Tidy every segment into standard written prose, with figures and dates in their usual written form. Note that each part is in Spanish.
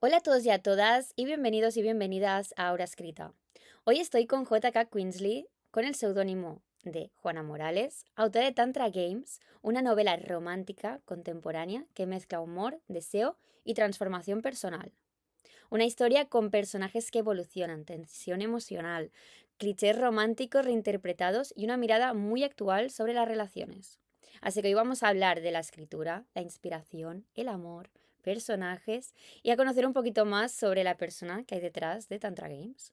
Hola a todos y a todas y bienvenidos y bienvenidas a Aura Escrita. Hoy estoy con J.K. Queensley con el seudónimo de Juana Morales, autora de Tantra Games, una novela romántica contemporánea que mezcla humor, deseo y transformación personal. Una historia con personajes que evolucionan, tensión emocional, clichés románticos reinterpretados y una mirada muy actual sobre las relaciones. Así que hoy vamos a hablar de la escritura, la inspiración, el amor, personajes y a conocer un poquito más sobre la persona que hay detrás de Tantra Games.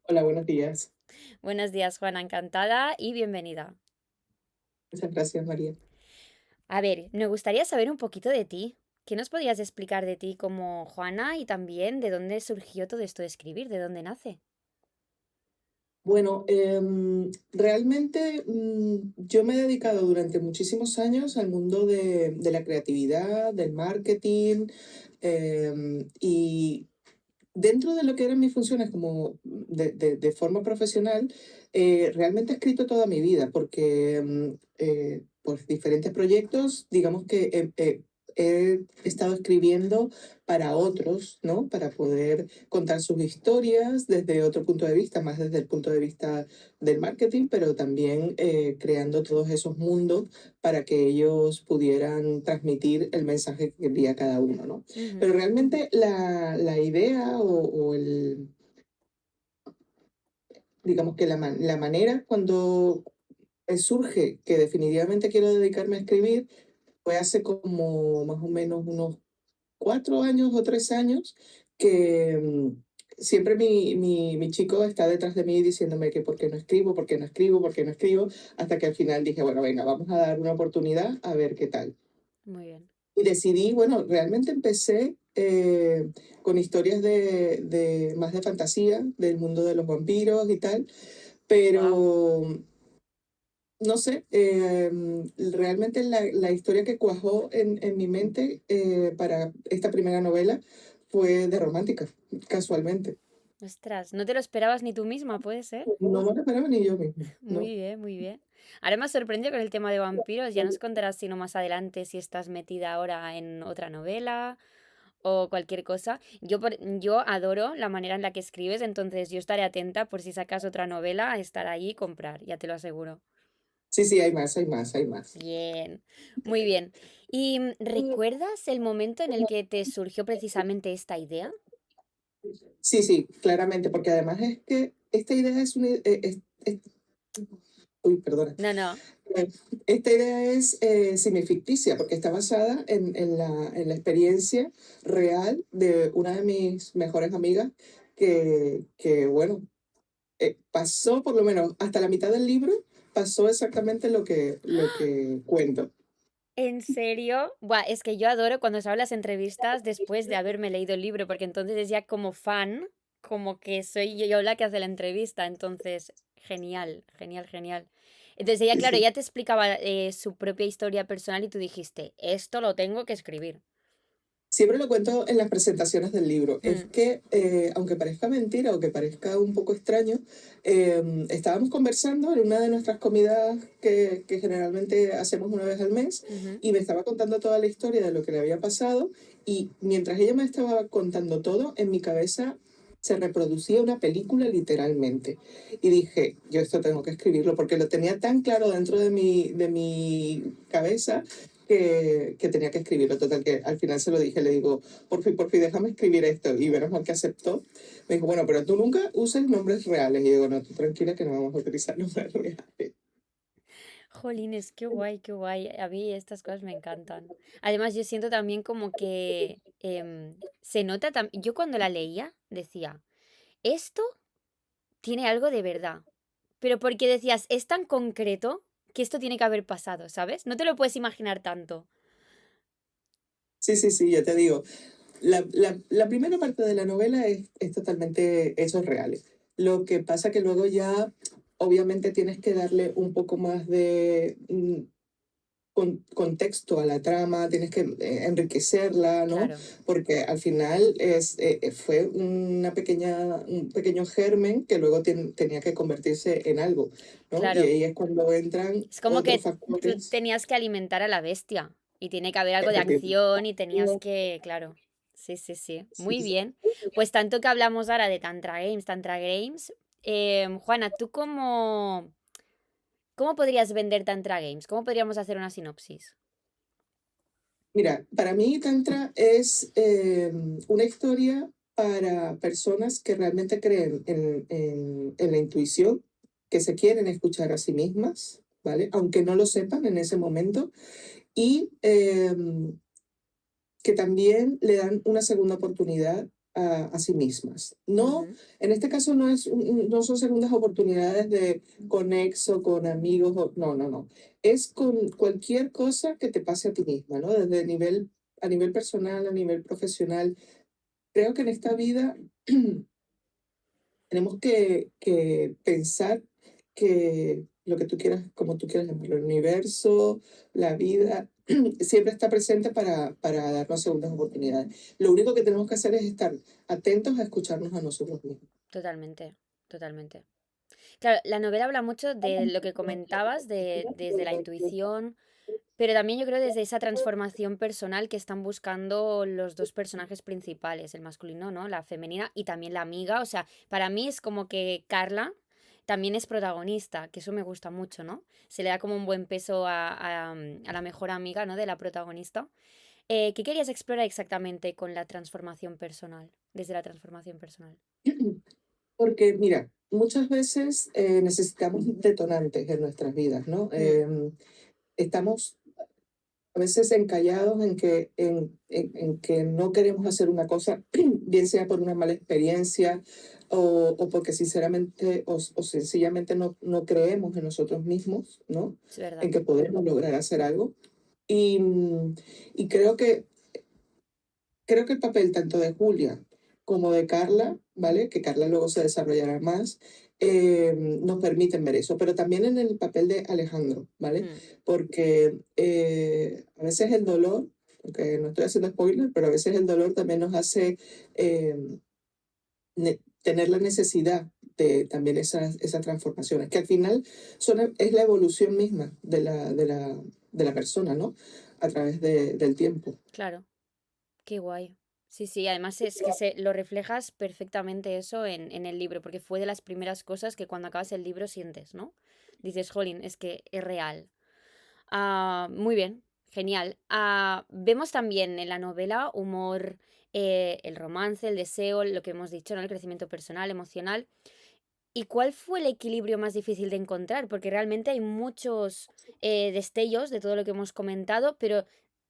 Hola, buenos días. Buenos días, Juana, encantada y bienvenida. Muchas gracias, María. A ver, me gustaría saber un poquito de ti. ¿Qué nos podrías explicar de ti como Juana y también de dónde surgió todo esto de escribir, de dónde nace? Bueno, realmente yo me he dedicado durante muchísimos años al mundo de la creatividad, del marketing, y dentro de lo que eran mis funciones como de forma profesional, realmente he escrito toda mi vida, porque por diferentes proyectos, digamos que he estado escribiendo para otros, ¿no? Para poder contar sus historias desde otro punto de vista, más desde el punto de vista del marketing, pero también creando todos esos mundos para que ellos pudieran transmitir el mensaje que quería cada uno, ¿no? Ujú. Pero realmente la idea o el, digamos que la manera cuando surge que definitivamente quiero dedicarme a escribir fue hace como más o menos unos 4 años o 3 años que siempre mi chico está detrás de mí diciéndome que por qué no escribo, por qué no escribo, por qué no escribo, hasta que al final dije, bueno, venga, vamos a dar una oportunidad a ver qué tal. Muy bien. Y decidí, bueno, realmente empecé con historias más de fantasía, del mundo de los vampiros y tal, Wow. pero no sé, realmente la historia que cuajó en mi mente para esta primera novela fue de romántica, casualmente. Ostras, no te lo esperabas ni tú misma, ¿puede ser? No me lo esperaba ni yo misma, Muy no. bien, muy bien. Ahora me ha sorprendido con el tema de vampiros. Ya nos contarás si no más adelante si estás metida ahora en otra novela o cualquier cosa. Yo adoro la manera en la que escribes, entonces yo estaré atenta por si sacas otra novela, a estar ahí y comprar, ya te lo aseguro. Sí, sí, hay más, hay más, hay más. Bien, muy bien. ¿Y recuerdas el momento en el que te surgió precisamente esta idea? Sí, sí, claramente, porque además es que esta idea es una... uy, perdona. No, no. Eh, Esta idea es semificticia porque está basada en la experiencia real de una de mis mejores amigas bueno, pasó por lo menos hasta la mitad del libro, pasó exactamente lo que cuento. ¿En serio? Buah, es que yo adoro cuando se hablan las entrevistas después de haberme leído el libro, porque entonces es ya como fan, como que soy yo la que hace la entrevista, entonces genial, genial, genial. Entonces ella, Sí, claro, sí. ella te explicaba su propia historia personal y tú dijiste, esto lo tengo que escribir. Siempre lo cuento en las presentaciones del libro. Es Mm, que, aunque parezca mentira o que parezca un poco extraño, estábamos conversando en una de nuestras comidas que generalmente hacemos una vez al mes ujú. y me estaba contando toda la historia de lo que le había pasado y mientras ella me estaba contando todo, en mi cabeza se reproducía una película literalmente. Y dije, yo esto tengo que escribirlo porque lo tenía tan claro dentro de mi cabeza que tenía que escribirlo. Total, que al final se lo dije, le digo, por fin, déjame escribir esto. Y menos mal que aceptó. Me dijo, bueno, pero tú nunca uses nombres reales. Y yo digo, no, tú tranquila que no vamos a utilizar nombres reales. Jolines, qué guay, qué guay. A mí estas cosas me encantan. Además, yo siento también como que se nota, yo cuando la leía decía, esto tiene algo de verdad. Pero porque decías, es tan concreto que esto tiene que haber pasado, ¿sabes? No te lo puedes imaginar tanto. Sí, sí, sí, ya te digo. La primera parte de la novela es totalmente hechos reales. Lo que pasa que luego ya, obviamente, tienes que darle un poco más de contexto a la trama, tienes que enriquecerla, ¿no? Claro, Porque al final fue un pequeño germen que luego tenía que convertirse en algo, ¿no? Y claro. ahí es cuando entran Es como otros que tú factores. tenías que alimentar a la bestia y tiene que haber algo de Efectivamente. acción y tenías que, claro. Sí, sí, sí. Sí, Muy sí. bien. Pues tanto que hablamos ahora de Tantra Games. Juana, ¿tú cómo podrías vender Tantra Games? ¿Cómo podríamos hacer una sinopsis? Mira, para mí Tantra es una historia para personas que realmente creen en la intuición, que se quieren escuchar a sí mismas, ¿vale? Aunque no lo sepan en ese momento, y que también le dan una segunda oportunidad a sí mismas. No, Ujú, en este caso no son segundas oportunidades de conexo con amigos, no, no, no. Es con cualquier cosa que te pase a ti misma, ¿no? A nivel personal, a nivel profesional. Creo que en esta vida tenemos que pensar que lo que tú quieras, como tú quieras llamarlo, el universo, la vida, siempre está presente para darnos segundas oportunidades. Lo único que tenemos que hacer es estar atentos a escucharnos a nosotros mismos. totalmente, totalmente. Claro, la novela habla mucho de lo que comentabas, desde la intuición, pero también yo creo desde esa transformación personal que están buscando los dos personajes principales, el masculino, ¿no? La femenina y también la amiga. O sea, para mí es como que Carla también es protagonista, que eso me gusta mucho, ¿no? Se le da como un buen peso a la mejor amiga, ¿no? De la protagonista. ¿Qué querías explorar exactamente con la transformación personal? Desde la transformación personal. Porque, mira, muchas veces necesitamos detonantes en nuestras vidas, ¿no? Mm, Estamos a veces encallados en que no queremos hacer una cosa, bien sea por una mala experiencia o porque sinceramente o sencillamente no creemos en nosotros mismos, ¿no? es verdad. En que podemos lograr hacer algo. Y, y creo que el papel tanto de Julia como de Carla, ¿vale? Que Carla luego se desarrollará más, nos permiten ver eso, pero también en el papel de Alejandro, ¿vale? Mm, Porque a veces el dolor, porque no estoy haciendo spoiler, pero a veces el dolor también nos hace eh, tener la necesidad de también esas transformaciones, que al final es la evolución misma de la persona, ¿no? A través del tiempo. claro. Qué guay. Sí, sí, además es que se lo reflejas perfectamente eso en el libro, porque fue de las primeras cosas que cuando acabas el libro sientes, ¿no? Dices, jolín, es que es real. Muy bien, genial. Vemos también en la novela humor, el romance, el deseo, lo que hemos dicho, ¿no? El crecimiento personal, emocional. ¿Y cuál fue el equilibrio más difícil de encontrar? Porque realmente hay muchos destellos de todo lo que hemos comentado, pero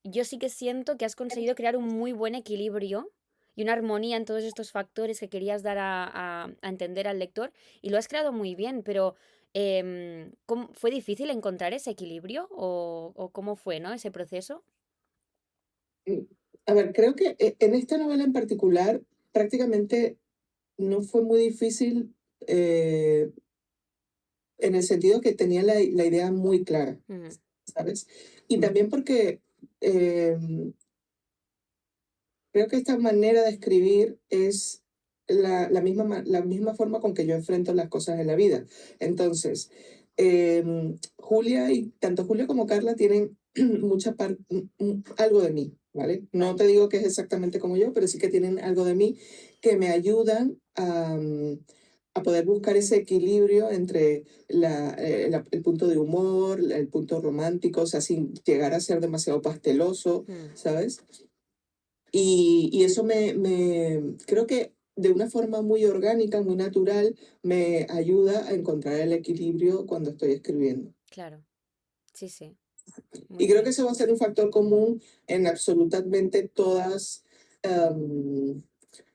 yo sí que siento que has conseguido crear un muy buen equilibrio y una armonía en todos estos factores que querías dar a entender al lector y lo has creado muy bien, pero ¿fue difícil encontrar ese equilibrio o cómo fue, ¿no? Ese proceso. Mm, A ver, creo que en esta novela en particular prácticamente no fue muy difícil en el sentido que tenía la idea muy clara, Ujú, ¿sabes? Y también porque creo que esta manera de escribir es la misma forma con que yo enfrento las cosas en la vida. Entonces, Julia y tanto Julia como Carla tienen mucha parte, algo de mí, ¿vale? No vale, te digo que es exactamente como yo, pero sí que tienen algo de mí que me ayudan a poder buscar ese equilibrio entre el punto de humor, el punto romántico, o sea, sin llegar a ser demasiado pasteloso, mm, ¿sabes? Y eso creo que de una forma muy orgánica, muy natural, me ayuda a encontrar el equilibrio cuando estoy escribiendo. claro, sí, sí, Y muy creo que bien. ese va a ser un factor común en absolutamente todas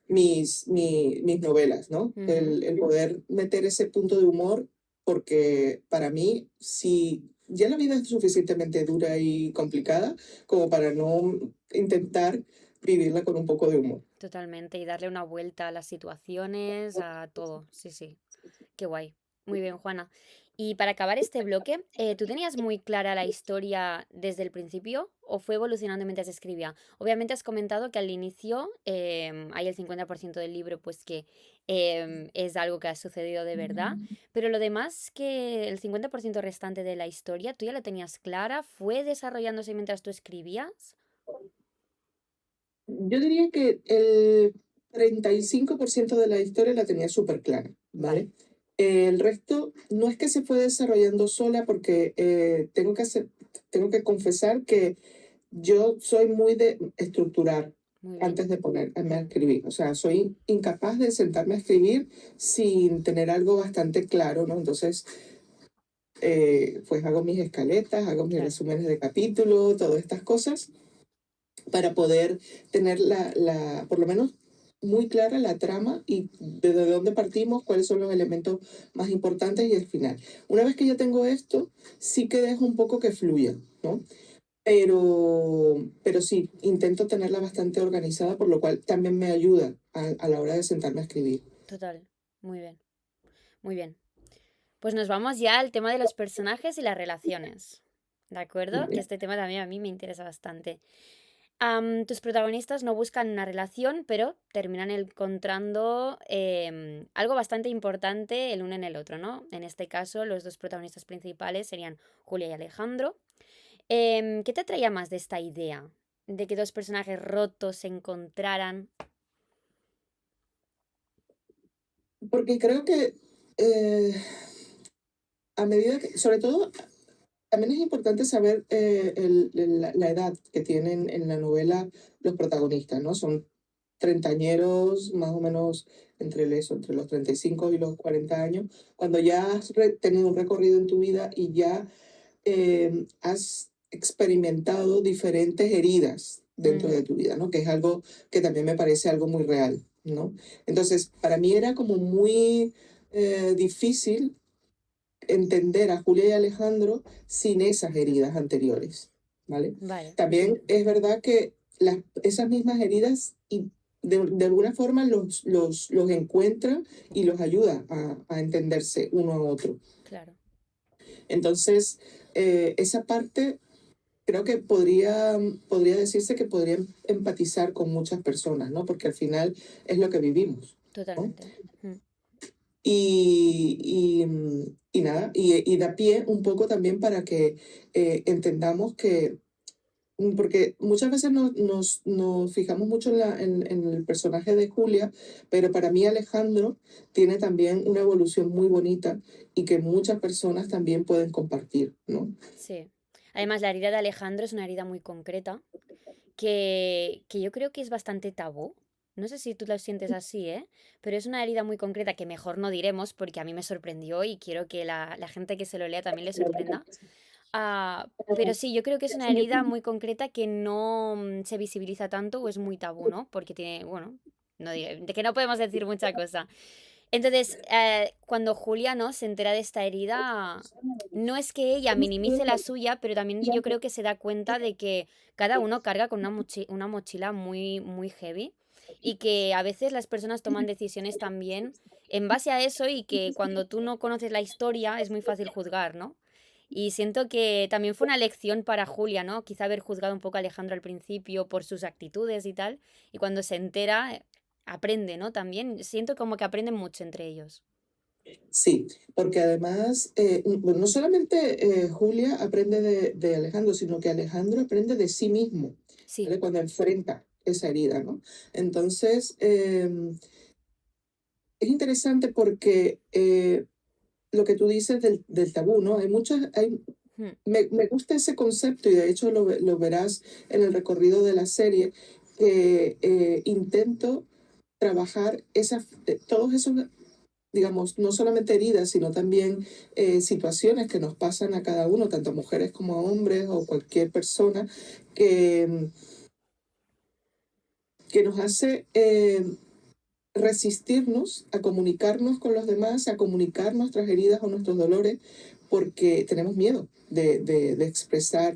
mis novelas, ¿no? Ujú, El poder meter ese punto de humor, porque para mí, si ya la vida es suficientemente dura y complicada como para no intentar vivirla con un poco de humor. totalmente, y darle una vuelta a las situaciones, a todo, sí, sí. Qué guay. Muy bien, Juana. Y para acabar este bloque, ¿tú tenías muy clara la historia desde el principio o fue evolucionando mientras escribía? Obviamente has comentado que al inicio hay el 50% del libro pues que es algo que ha sucedido de verdad, pero lo demás que el 50% restante de la historia, ¿tú ya la tenías clara? ¿Fue desarrollándose mientras tú escribías? Yo diría que el 35% de la historia la tenía súper clara, Vale, ¿vale? El resto no es que se fue desarrollando sola porque tengo que confesar que yo soy muy de estructurar muy bien, antes de ponerme a escribir. O sea, soy incapaz de sentarme a escribir sin tener algo bastante claro, ¿no? Entonces, pues hago mis escaletas, hago mis claro, resúmenes de capítulo, todas estas cosas para poder tener por lo menos muy clara la trama y de dónde partimos, cuáles son los elementos más importantes y el final. Una vez que ya tengo esto, sí que dejo un poco que fluya, ¿no? Pero sí, intento tenerla bastante organizada, por lo cual también me ayuda a la hora de sentarme a escribir. total, muy bien, muy bien. Pues nos vamos ya al tema de los personajes y las relaciones, ¿de acuerdo? Que ¿Vale? este tema también a mí me interesa bastante. Tus protagonistas no buscan una relación, pero terminan encontrando algo bastante importante el uno en el otro, ¿no? En este caso, los dos protagonistas principales serían Julia y Alejandro. ¿Qué te atraía más de esta idea? De que dos personajes rotos se encontraran. Porque creo que eh, a medida que, sobre todo, también es importante saber la edad que tienen en la novela los protagonistas, ¿no? Son treintañeros, más o menos entre los 35 y los 40 años, cuando ya has tenido un recorrido en tu vida y ya has experimentado diferentes heridas dentro de Ujú, tu vida, ¿no? Que es algo que también me parece algo muy real, ¿no? Entonces, para mí era como muy difícil entender a Julia y Alejandro sin esas heridas anteriores, ¿vale? vale, También es verdad que esas mismas heridas y de alguna forma los encuentra y los ayuda a entenderse uno a otro. claro, Entonces, esa parte creo que podría decirse que podría empatizar con muchas personas, ¿no? Porque al final es lo que vivimos, ¿no? totalmente. Mm, Y nada, y da pie un poco también para que entendamos que, porque muchas veces nos fijamos mucho en el personaje de Julia, pero para mí Alejandro tiene también una evolución muy bonita y que muchas personas también pueden compartir, ¿no? sí. Además, la herida de Alejandro es una herida muy concreta que yo creo que es bastante tabú. No sé si tú lo sientes así, ¿eh? Pero es una herida muy concreta que mejor no diremos porque a mí me sorprendió y quiero que la gente que se lo lea también le sorprenda. Pero sí, yo creo que es una herida muy concreta que no se visibiliza tanto o es muy tabú, ¿no? Porque tiene, bueno, no, de que no podemos decir mucha cosa. Entonces, cuando Julia, ¿no? Se entera de esta herida, no es que ella minimice la suya, pero también yo creo que se da cuenta de que cada uno carga con una mochila muy, muy heavy y que a veces las personas toman decisiones también en base a eso y que cuando tú no conoces la historia es muy fácil juzgar, ¿no? Y siento que también fue una lección para Julia, ¿no? Quizá haber juzgado un poco a Alejandro al principio por sus actitudes y tal, y cuando se entera, aprende, ¿no? También siento como que aprenden mucho entre ellos. Sí, porque además, bueno, no solamente Julia aprende de Alejandro, sino que Alejandro aprende de sí mismo, Sí, ¿vale? Cuando enfrenta esa herida, ¿no? Entonces, es interesante porque lo que tú dices del tabú, ¿no? mm, Me gusta ese concepto y de hecho lo verás en el recorrido de la serie, que intento trabajar todos esos, digamos, no solamente heridas, sino también situaciones que nos pasan a cada uno, tanto a mujeres como a hombres o cualquier persona, que, que nos hace resistirnos a comunicarnos con los demás, a comunicar nuestras heridas o nuestros dolores, porque tenemos miedo de expresar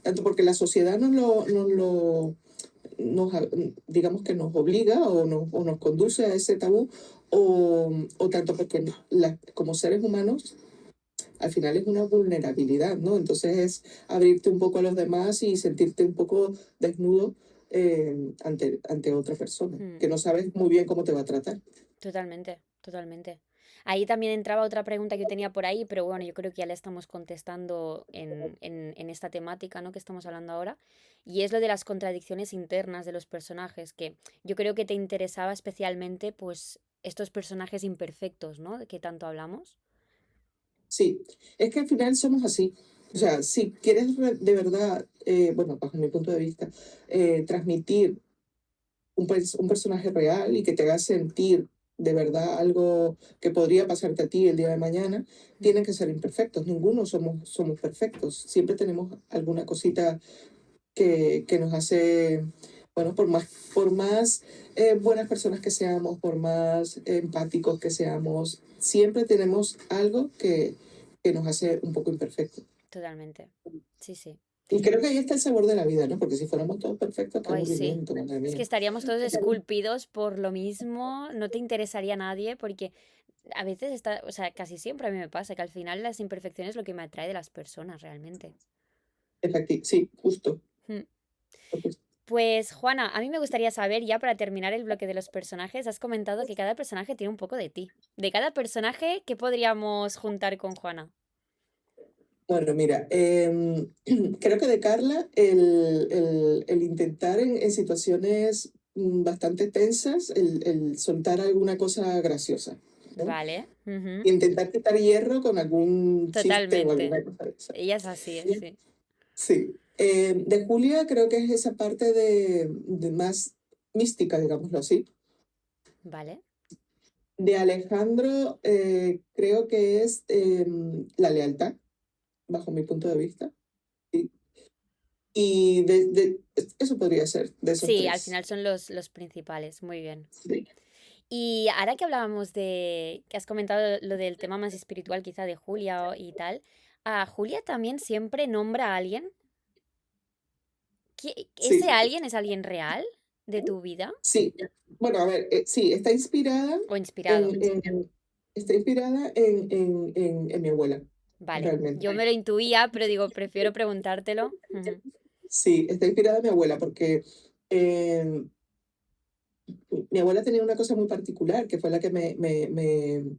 tanto porque la sociedad nos, digamos que nos obliga o nos conduce a ese tabú, o tanto porque como seres humanos al final es una vulnerabilidad, ¿no? Entonces es abrirte un poco a los demás y sentirte un poco desnudo ante otra persona, mm, que no sabes muy bien cómo te va a tratar. totalmente, totalmente. Ahí también entraba otra pregunta que yo tenía por ahí, pero bueno, yo creo que ya la estamos contestando en esta temática, ¿no? Que estamos hablando ahora. Y es lo de las contradicciones internas de los personajes, que yo creo que te interesaba especialmente, pues, estos personajes imperfectos, ¿no? De que tanto hablamos. Sí, es que al final somos así. O Mm, sea, si quieres de verdad, bueno, bajo mi punto de vista, transmitir un personaje real y que te haga sentir de verdad algo que podría pasarte a ti el día de mañana, mm, tienen que ser imperfectos. Ninguno somos perfectos. Siempre tenemos alguna cosita que nos hace, bueno, por más buenas personas que seamos, por más empáticos que seamos, siempre tenemos algo que nos hace un poco imperfectos. totalmente. Sí, sí. Y creo que ahí está el sabor de la vida, ¿no? Porque si fuéramos todos perfectos, qué Ay, sí. aburrimiento, madre Es que mía. estaríamos todos esculpidos por lo mismo, no te interesaría a nadie, porque a veces está, o sea, casi siempre a mí me pasa que al final las imperfecciones es lo que me atrae de las personas realmente. Sí, justo. Mm. Justo. Pues Juana, a mí me gustaría saber ya para terminar el bloque de los personajes, has comentado que cada personaje tiene un poco de ti. De cada personaje, ¿qué podríamos juntar con Juana? Bueno, mira, creo que de Carla el intentar en situaciones bastante tensas, el soltar alguna cosa graciosa, ¿no? Vale, ujú, Intentar quitar hierro con algún chiste o totalmente. alguna cosa de esa. Ella es así, sí. Sí. De Julia creo que es esa parte de más mística, digámoslo así. Vale. De Alejandro creo que es la lealtad, bajo mi punto de vista. Sí. Y eso podría ser, de esos Sí, al tres. final son los principales, muy bien. Sí. Y ahora que hablábamos de, que has comentado lo del tema más espiritual quizá de Julia y tal, ¿a Julia también siempre nombra a alguien? ¿Ese Sí, alguien es alguien real de tu vida sí. Bueno, a ver, sí, o inspirado? en, en- está inspirada en mi abuela, Vale, yo realmente. me lo intuía, pero digo, prefiero preguntártelo. Ujú. Sí, está inspirada en mi abuela porque eh, mi abuela tenía una cosa muy particular, que fue la que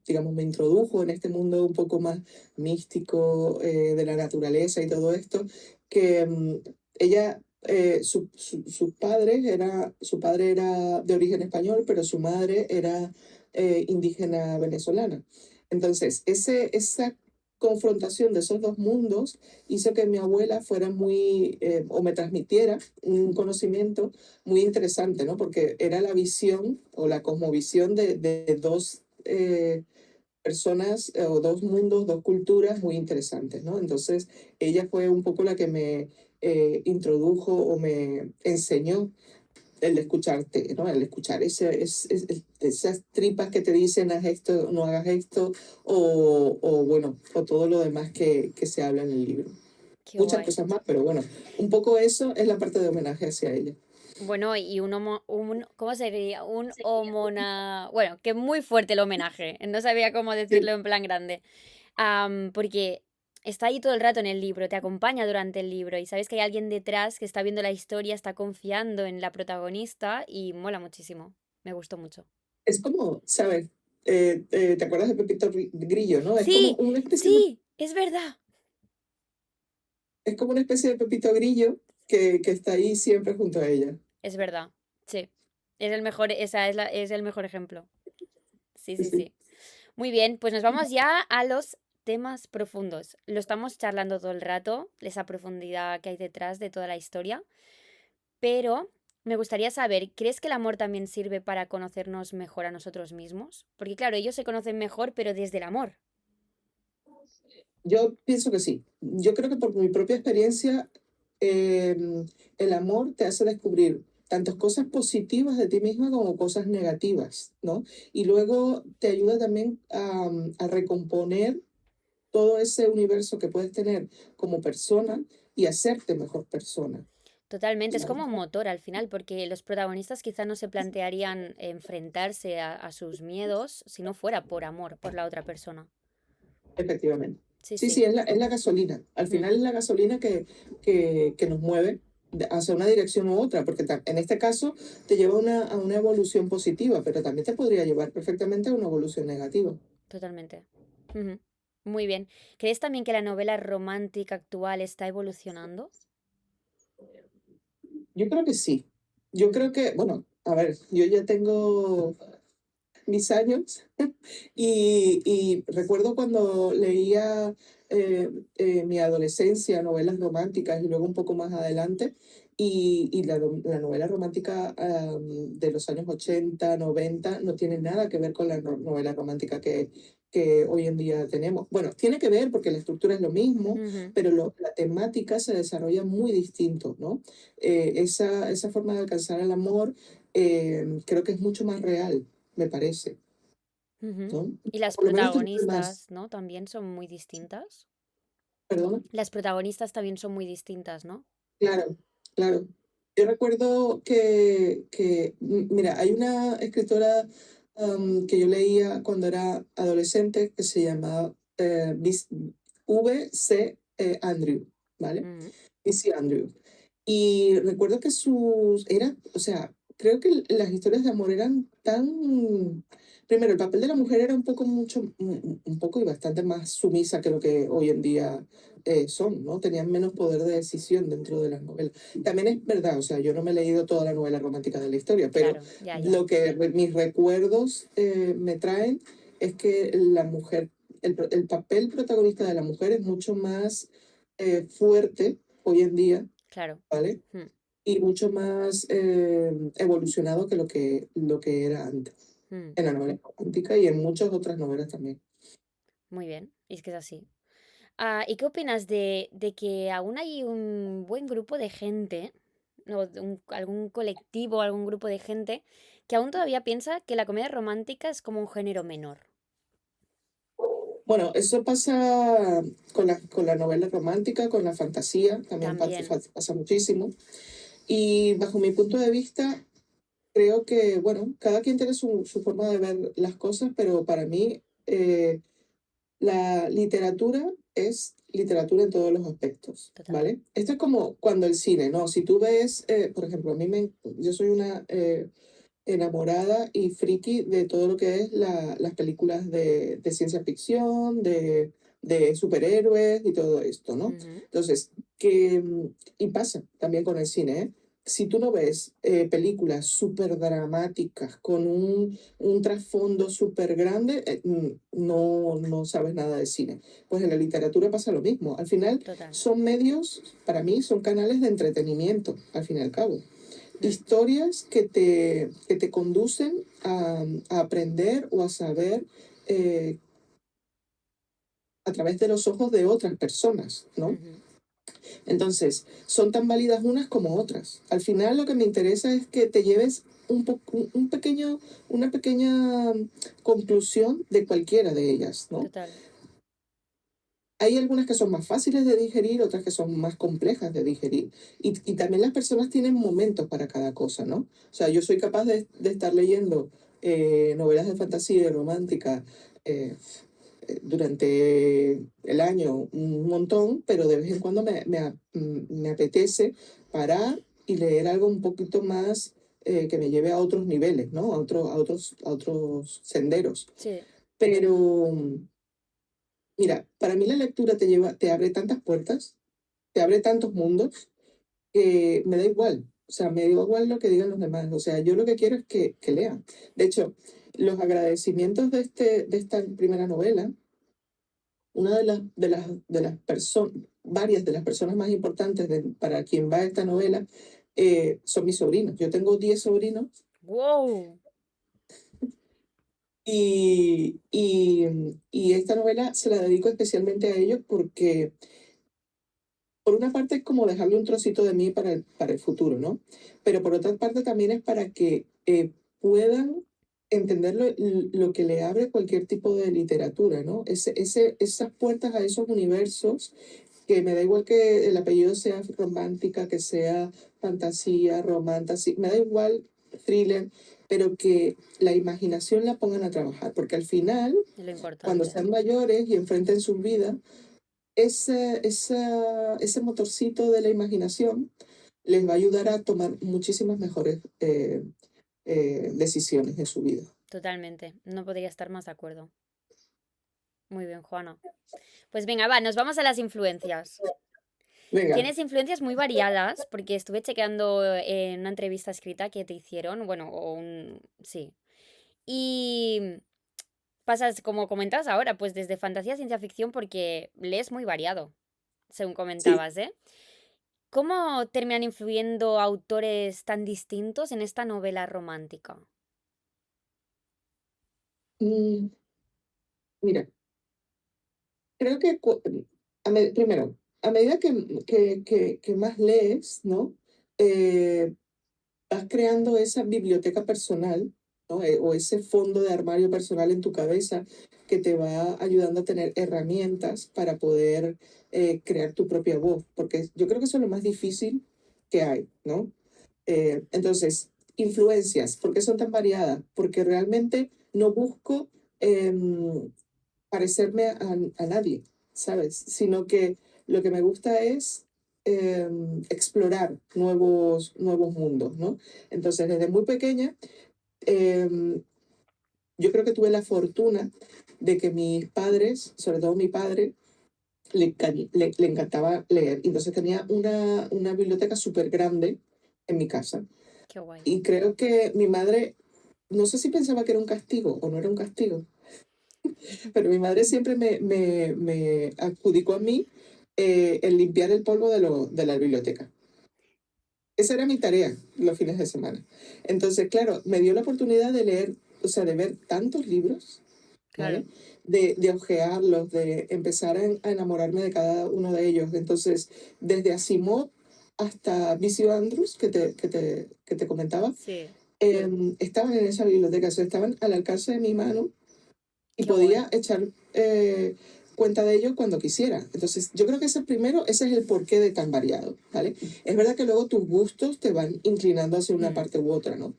digamos, me introdujo en este mundo un poco más místico, de la naturaleza y todo esto, que ella, su padre era de origen español, pero su madre era indígena venezolana. Entonces, esa confrontación de esos dos mundos hizo que mi abuela fuera o me transmitiera un conocimiento muy interesante, ¿no? Porque era la visión o la cosmovisión de dos personas o dos mundos, dos culturas muy interesantes, ¿no? Entonces, ella fue un poco la que me introdujo o me enseñó el escucharte, ¿no? El escuchar esas tripas que te dicen haz esto, no hagas esto, o bueno, o todo lo demás que se habla en el libro. Qué Muchas guay. cosas más, pero bueno, un poco eso es la parte de homenaje hacia ella. Bueno, y ¿cómo sería? Bueno, que muy fuerte el homenaje. No sabía cómo decirlo Sí, en plan grande. Porque está ahí todo el rato en el libro, te acompaña durante el libro y sabes que hay alguien detrás que está viendo la historia, está confiando en la protagonista y mola muchísimo. Me gustó mucho. es como, ¿sabes? ¿Te acuerdas de Grillo, no? Sí, sí, es verdad. Es como una especie de Pepito Grillo que está ahí siempre junto a ella. Es verdad. Sí. Es el mejor, es el mejor ejemplo. Sí, Sí, sí, sí. sí. Muy bien, pues nos vamos ya a los temas profundos. Lo estamos charlando todo el rato, esa profundidad que hay detrás de toda la historia, pero me gustaría saber, ¿crees que el amor también sirve para conocernos mejor a nosotros mismos? Porque claro, ellos se conocen mejor, pero desde el amor. Yo pienso que sí. Yo creo que por mi propia experiencia, el amor te hace descubrir tantas cosas positivas de ti misma como cosas negativas, ¿no? Y luego te ayuda también a recomponer todo ese universo que puedes tener como persona y hacerte mejor persona. Totalmente, es ¿Sabes? como un motor al final, porque los protagonistas quizá no se plantearían enfrentarse a sus miedos si no fuera por amor por la otra persona. Efectivamente. Sí, Sí, sí, sí. es la gasolina. Al Mm. final es la gasolina que nos mueve hacia una dirección u otra, porque en este caso te lleva a una evolución positiva, pero también te podría llevar perfectamente a una evolución negativa. totalmente. Ujú. Muy bien. ¿Crees también que la novela romántica actual está evolucionando? Yo creo que sí. Yo Ujú, creo que, bueno, a ver, yo ya tengo mis años y recuerdo cuando leía mi adolescencia, novelas románticas y luego un poco más adelante, y la novela romántica de los años 80 90 no tiene nada que ver con la novela romántica que hoy en día tenemos. Bueno, tiene que ver porque la estructura es lo mismo, ujú, pero la temática se desarrolla muy distinto, ¿no? Esa forma de alcanzar el amor creo que es mucho más real, me parece, ujú. ¿no? Y O las por lo menos transmite más, protagonistas, ¿no? También son muy distintas. perdona. Las protagonistas también son muy distintas, ¿no? Claro, claro. Yo recuerdo mira, hay una escritora que yo leía cuando era adolescente que se llamaba V.C. Andrew, ¿vale? Ujú, V.C. Andrew. Y recuerdo que o sea, creo que las historias de amor eran tan. Primero, el papel de la mujer era un poco un poco y bastante más sumisa que lo que hoy en día son, ¿no? Tenían menos poder de decisión dentro de las novelas. También es verdad, o sea, yo no me he leído toda la novela romántica de la historia, pero claro, ya, ya. lo que mis recuerdos me traen es que la mujer, el papel protagonista de la mujer es mucho más fuerte hoy en día, Claro. ¿vale? Mm, Y mucho más evolucionado que lo que era antes, mm, en la novela romántica y en muchas otras novelas también. muy bien. Y es que es así. ¿Y qué opinas de que aún hay un buen grupo de gente, o algún colectivo, algún grupo de gente, que aún todavía piensa que la comedia romántica es como un género menor? Bueno, eso pasa con la novela romántica, con la fantasía, también También, pasa muchísimo. Y bajo mi punto de vista, creo que, bueno, cada quien tiene su forma de ver las cosas, pero para mí la literatura es literatura en todos los aspectos, total. ¿vale? Esto es como cuando el cine, ¿no? Si tú ves, por ejemplo, yo soy una enamorada y friki de todo lo que es las películas de ciencia ficción, de superhéroes y todo esto, ¿no? Ujú, Entonces, y pasa también con el cine, ¿eh? Si tú no ves películas súper dramáticas con un trasfondo súper grande, no sabes nada de cine. Pues en la literatura pasa lo mismo. Al final total. son medios, para mí, son canales de entretenimiento, al fin y al cabo. Mm, Historias que te conducen a aprender o a saber eh, a través de los ojos de otras personas, ¿no? ujú, Entonces, son tan válidas unas como otras. Al final lo que me interesa es que te lleves una pequeña conclusión de cualquiera de ellas, ¿no? total. Hay algunas que son más fáciles de digerir, otras que son más complejas de digerir. Y también las personas tienen momentos para cada cosa, ¿no? O sea, yo soy capaz de estar leyendo novelas de fantasía y romántica eh, durante el año un montón, pero de vez en cuando me apetece parar y leer algo un poquito más que me lleve a otros niveles, ¿no? A otros senderos. Sí, Pero mira, para mí la lectura te abre tantas puertas, te abre tantos mundos, que me da igual. O sea, me da igual lo que digan los demás. O sea, yo lo que quiero es que lean. De hecho, los agradecimientos de esta primera novela, una de las personas, varias de las personas más importantes para quien va esta novela, son mis sobrinos. Yo tengo 10 sobrinos wow. y esta novela se la dedico especialmente a ellos porque por una parte es como dejarle un trocito de mí para el futuro, ¿no? Pero por otra parte también es para que puedan entender lo que le abre cualquier tipo de literatura, ¿no? Esas puertas a esos universos que me da igual que el apellido sea romántica, que sea fantasía, romántica, me da igual thriller, pero que la imaginación la pongan a trabajar, porque al final, Es lo cuando importante. sean mayores y enfrenten sus vidas, ese motorcito de la imaginación les va a ayudar a tomar muchísimas mejores decisiones en su vida. Totalmente. No podría estar más de acuerdo. Muy bien, Juana. Pues venga, va, nos vamos a las influencias. Venga. Tienes influencias muy variadas, porque estuve chequeando en una entrevista escrita que te hicieron, bueno, sí. Y pasas, como comentabas ahora, pues desde fantasía a ciencia ficción, porque lees muy variado, según Sí. comentabas, ¿eh? ¿Cómo terminan influyendo autores tan distintos en esta novela romántica? Mm, Mira, creo que primero, a medida que más lees, ¿no? Eh, vas creando esa biblioteca personal, ¿no? O ese fondo de armario personal en tu cabeza que te va ayudando a tener herramientas para poder crear tu propia voz, porque yo creo que eso es lo más difícil que hay, ¿no? Entonces, influencias, ¿por qué son tan variadas? Porque realmente no busco parecerme a nadie, ¿sabes? Sino que lo que me gusta es explorar nuevos mundos, ¿no? Entonces, desde muy pequeña, em, yo creo que tuve la fortuna de que mis padres, sobre todo mi padre, le encantaba leer. Y entonces tenía una biblioteca súper grande en mi casa. Qué guay. Y creo que mi madre, no sé si pensaba que era un castigo o no era un castigo, pero mi madre siempre me adjudicó a mí el limpiar el polvo de la biblioteca. Esa era mi tarea los fines de semana. Entonces, claro, me dio la oportunidad de leer, o sea, de ver tantos libros, ¿vale? Claro, De hojearlos, de empezar a enamorarme de cada uno de ellos. Entonces, desde Asimov hasta Vicio Andrews, que te comentaba, sí, estaban en esa biblioteca, o sea, estaban al alcance de mi mano y qué guay. podía echar cuenta de ello cuando quisiera. Entonces, yo creo que ese es el porqué de tan variado, ¿vale? Es verdad que luego tus gustos te van inclinando hacia una Mm, parte u otra, ¿no?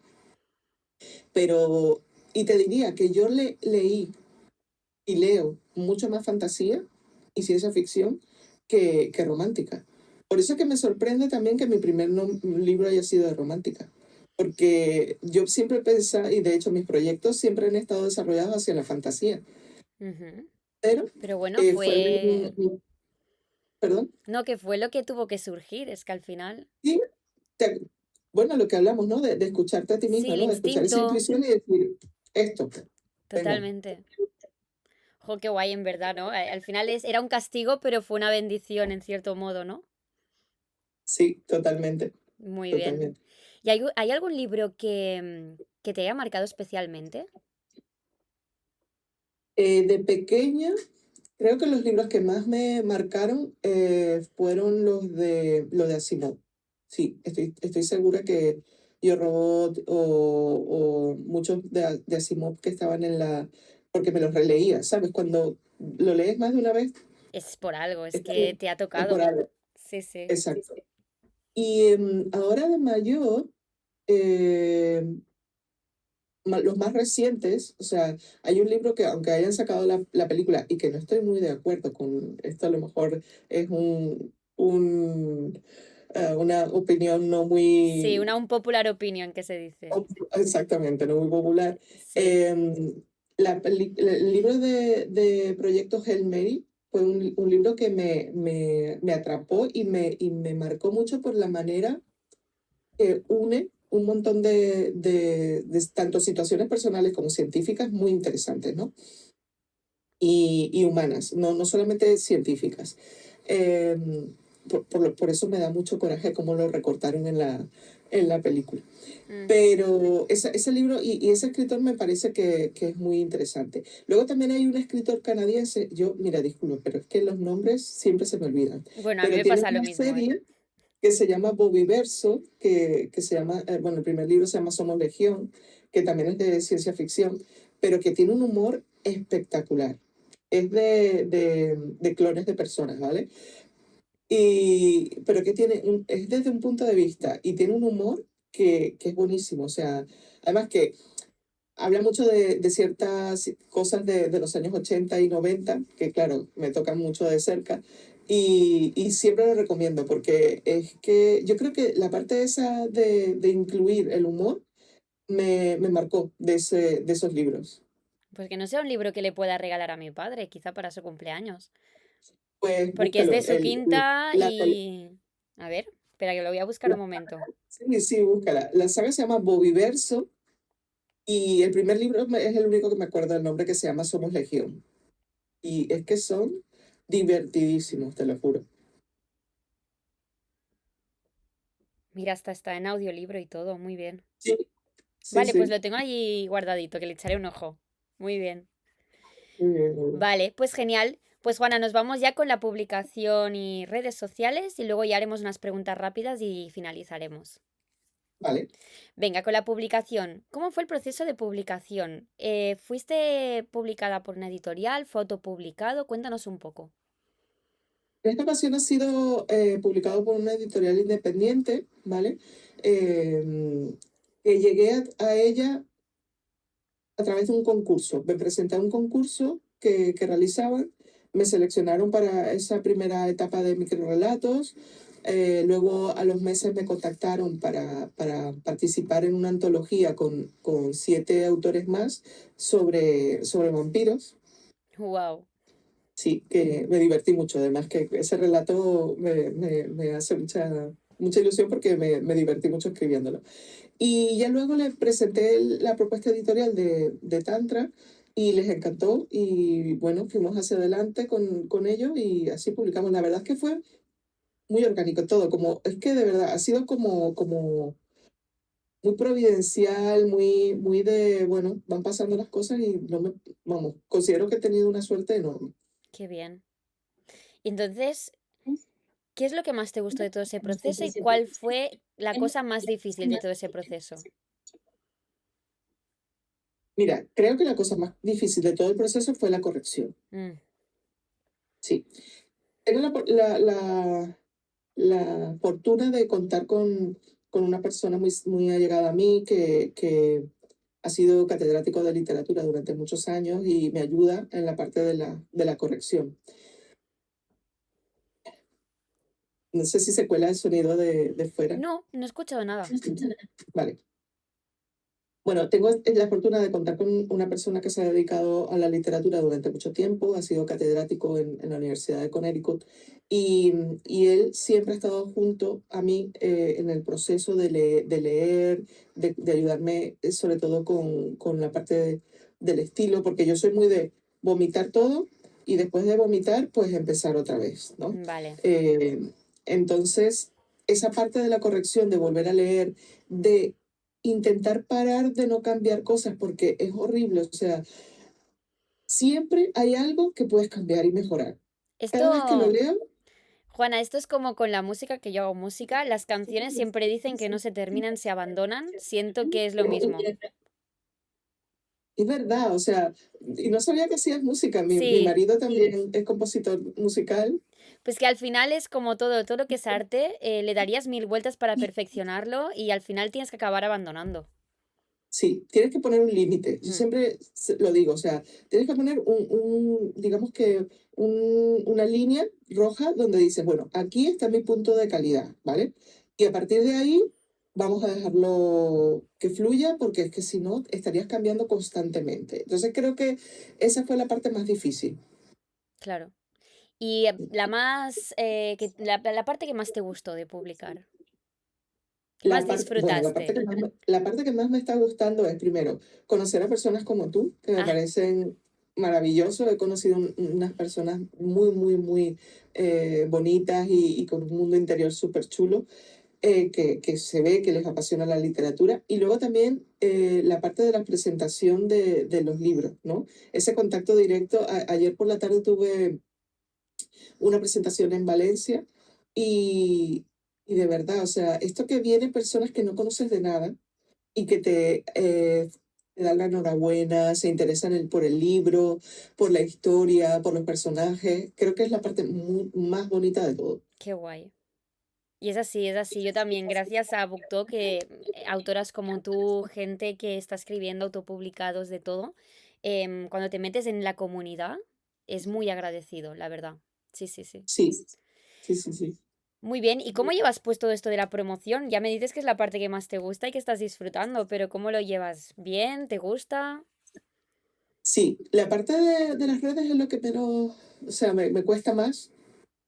Pero, y te diría que yo leí y leo mucho más fantasía y ciencia ficción que romántica. Por eso es que me sorprende también que mi primer libro haya sido de romántica. Porque yo siempre pensaba, y de hecho mis proyectos siempre han estado desarrollados hacia la fantasía. ujú. Pero Pero bueno, fue perdón. no, que fue lo que tuvo que surgir, es que al final, Sí, te- bueno, lo que hablamos, ¿no? De escucharte a ti sí, misma, el ¿no? De escuchar esa instinto, intuición y decir, esto, venga. totalmente. Jo, qué guay, en verdad, ¿no? Al final era un castigo, pero fue una bendición en cierto modo, ¿no? Sí, totalmente, Muy bien. totalmente. ¿Y hay algún libro que te haya marcado especialmente? De pequeña, creo que los libros que más me marcaron fueron los de Asimov. Sí, estoy segura que Yo Robot o muchos de Asimov que estaban en la... porque me los releía, ¿sabes? Cuando lo lees más de una vez, Es por algo, es es que que te ha es por tocado. algo. Sí, sí. Exacto. Y ahora de mayor, eh, los más recientes, o sea, hay un libro que aunque hayan sacado la película y que no estoy muy de acuerdo con esto, a lo mejor es una opinión no Sí, muy, una un popular opinion que se dice. exactamente, no muy popular. Sí. Em, el libro de Proyecto Hail Mary fue un libro que me atrapó y me marcó mucho por la manera que une un montón de tanto situaciones personales como científicas muy interesantes, ¿no? Y humanas, no solamente científicas. Por eso me da mucho coraje cómo lo recortaron en la película. Mm, Pero ese libro y ese escritor me parece que es muy interesante. Luego también hay un escritor canadiense, yo, mira, disculpa, pero es que los nombres siempre se me olvidan, bueno, a mí pero me tiene pasa lo una mismo, ¿eh? serie que se llama Bobby Verso, que se llama, bueno, el primer libro se llama Somos Legión, que también es de ciencia ficción, pero que tiene un humor espectacular. Es de clones de personas, ¿vale? Pero que es desde un punto de vista y tiene un humor que es buenísimo. O sea, además que habla mucho de ciertas cosas de los años 80 y 90 que claro, me tocan mucho de cerca, y siempre lo recomiendo porque es que yo creo que la parte esa de incluir el humor me marcó de esos libros. Pues que no sea un libro que le pueda regalar a mi padre, quizá para su cumpleaños. Pues Porque es de búscalo. su quinta La, y... A ver, espera que lo voy a buscar un la- momento. sí, sí, búscala. La saga se llama Boviverso y el primer libro es el único que me acuerdo el nombre, que se llama Somos Legión. Y es que son divertidísimos, te lo juro. Mira, hasta está en audiolibro y todo, muy bien. Sí, sí, Vale, pues sí. lo tengo ahí guardadito, que le echaré un ojo. Muy bien. Muy bien, muy bien. Vale, pues genial. Pues Juana, nos vamos ya con la publicación y redes sociales y luego ya haremos unas preguntas rápidas y finalizaremos. Vale. Venga, con la publicación. ¿Cómo fue el proceso de publicación? ¿Fuiste publicada por una editorial? ¿Fue autopublicado? Cuéntanos un poco. En esta ocasión ha sido publicado por una editorial independiente, ¿vale? Que llegué a ella a través de un concurso. Me presenté a un concurso que realizaban, me seleccionaron para esa primera etapa de microrelatos. Luego a los meses me contactaron para participar en una antología con 7 autores más sobre vampiros. Wow, Sí, que me divertí mucho. Además que ese relato me hace mucha ilusión porque me divertí mucho escribiéndolo. Y ya luego le presenté la propuesta editorial de Tantra y les encantó y bueno, fuimos hacia adelante con ello y así publicamos. La verdad es que fue muy orgánico todo, como es que de verdad ha sido como muy providencial, muy de, bueno, van pasando las cosas y no me, vamos, considero que he tenido una suerte enorme. qué bien. Y entonces, ¿qué es lo que más te gustó de todo ese proceso y cuál fue la cosa más difícil de todo ese proceso? Mira, creo que la cosa más difícil de todo el proceso fue la corrección. Mm, Sí, tengo la fortuna de contar con una persona muy allegada a mí que ha sido catedrático de literatura durante muchos años y me ayuda en la parte de la corrección. No sé si se cuela el sonido de fuera. no, no he escuchado nada. Vale. Bueno, tengo la fortuna de contar con una persona que se ha dedicado a la literatura durante mucho tiempo, ha sido catedrático en la Universidad de Connecticut y él siempre ha estado junto a mí en el proceso de leer, de ayudarme sobre todo con la parte del estilo, porque yo soy muy de vomitar todo y después de vomitar, pues empezar otra vez, ¿no? Vale. Eh, entonces, esa parte de la corrección, de volver a leer, de intentar parar de no cambiar cosas porque es horrible, o sea, siempre hay algo que puedes cambiar y mejorar. Cada vez que lo Esto, leo, Juana, esto es como con la música, que yo hago música. Las canciones siempre dicen que no se terminan, se abandonan. Siento que es lo mismo. es verdad, o sea, y no sabía que hacías música, mi Sí, marido también es compositor musical. pues que al final es como todo lo que es arte, le darías mil vueltas para perfeccionarlo y al final tienes que acabar abandonando. Sí, tienes que poner un límite. Yo Mm, siempre lo digo, o sea, tienes que poner digamos que una línea roja donde dices, bueno, aquí está mi punto de calidad, ¿vale? Y a partir de ahí vamos a dejarlo que fluya porque es que si no estarías cambiando constantemente. Entonces creo que esa fue la parte más difícil. claro. Y la más, la parte que más te gustó de publicar, que más Bueno, disfrutaste. la parte que más me está gustando es, primero, conocer a personas como tú, que me Ah, parecen maravillosos. He conocido unas personas muy bonitas y con un mundo interior súper chulo, que se ve que les apasiona la literatura. Y luego también la parte de la presentación de los libros, ¿no? Ese contacto directo. Ayer por la tarde tuve una presentación en Valencia y, y de verdad, o sea, esto que vienen personas que no conoces de nada y que te dan la enhorabuena, se interesan por el libro, por la historia, por los personajes, creo que es la parte más bonita de todo. qué guay. Y es así, es así. Yo también, gracias a BookTok, autoras como tú, gente que está escribiendo autopublicados de todo, cuando te metes en la comunidad, es muy agradecido, la verdad. Sí, sí, sí. Sí, sí, sí, sí. Muy bien. ¿Y cómo llevas pues todo esto de la promoción? Ya me dices que es la parte que más te gusta y que estás disfrutando, pero ¿cómo lo llevas? ¿Bien? ¿Te gusta? Sí, la parte de las redes es lo que menos, o sea, me cuesta más.